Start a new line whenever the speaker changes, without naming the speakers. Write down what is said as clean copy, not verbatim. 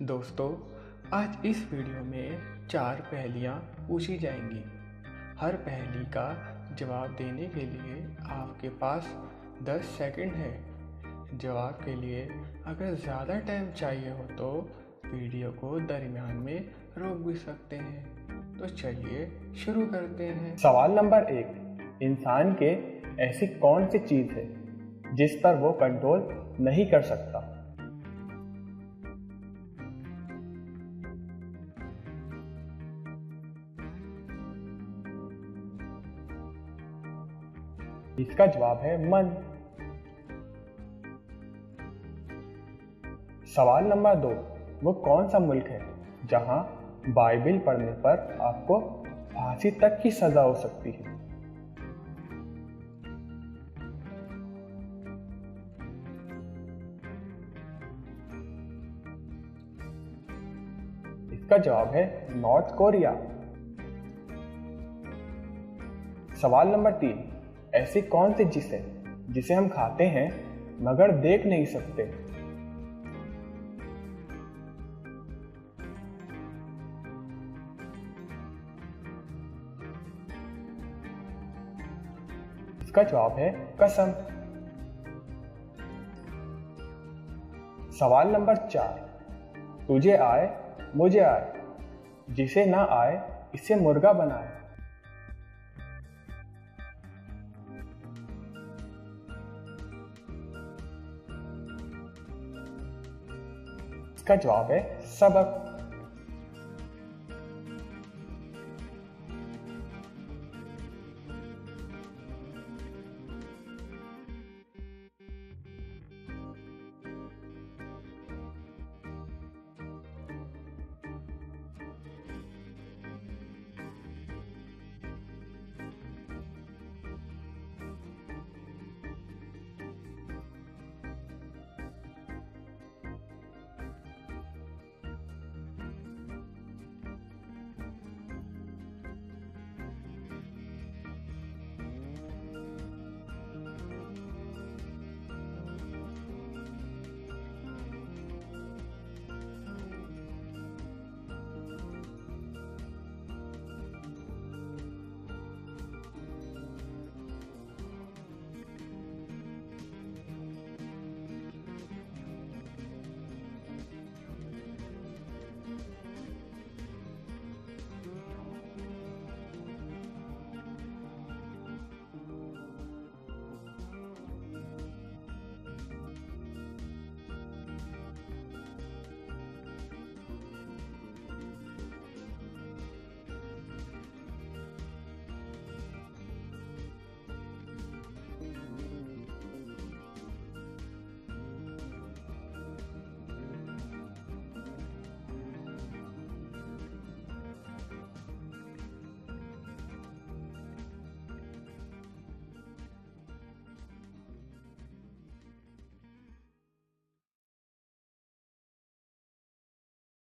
दोस्तों, आज इस वीडियो में 4 पहेलियाँ पूछी जाएंगी। हर पहेली का जवाब देने के लिए आपके पास 10 सेकंड है। जवाब के लिए अगर ज़्यादा टाइम चाहिए हो तो वीडियो को दरमियान में रोक भी सकते हैं। तो चलिए शुरू करते हैं।
सवाल नंबर 1। इंसान के ऐसी कौन सी चीज़ है जिस पर वो कंट्रोल नहीं कर सकता? इसका जवाब है मन। सवाल नंबर 2। वो कौन सा मुल्क है जहां बाइबिल पढ़ने पर आपको फांसी तक की सजा हो सकती है? इसका जवाब है नॉर्थ कोरिया। सवाल नंबर 3। ऐसी कौन सी चीज है जिसे हम खाते हैं मगर देख नहीं सकते? इसका जवाब है कसम। सवाल नंबर 4। तुझे आए मुझे आए, जिसे ना आए इसे मुर्गा बनाए। इसका जवाब है सबक।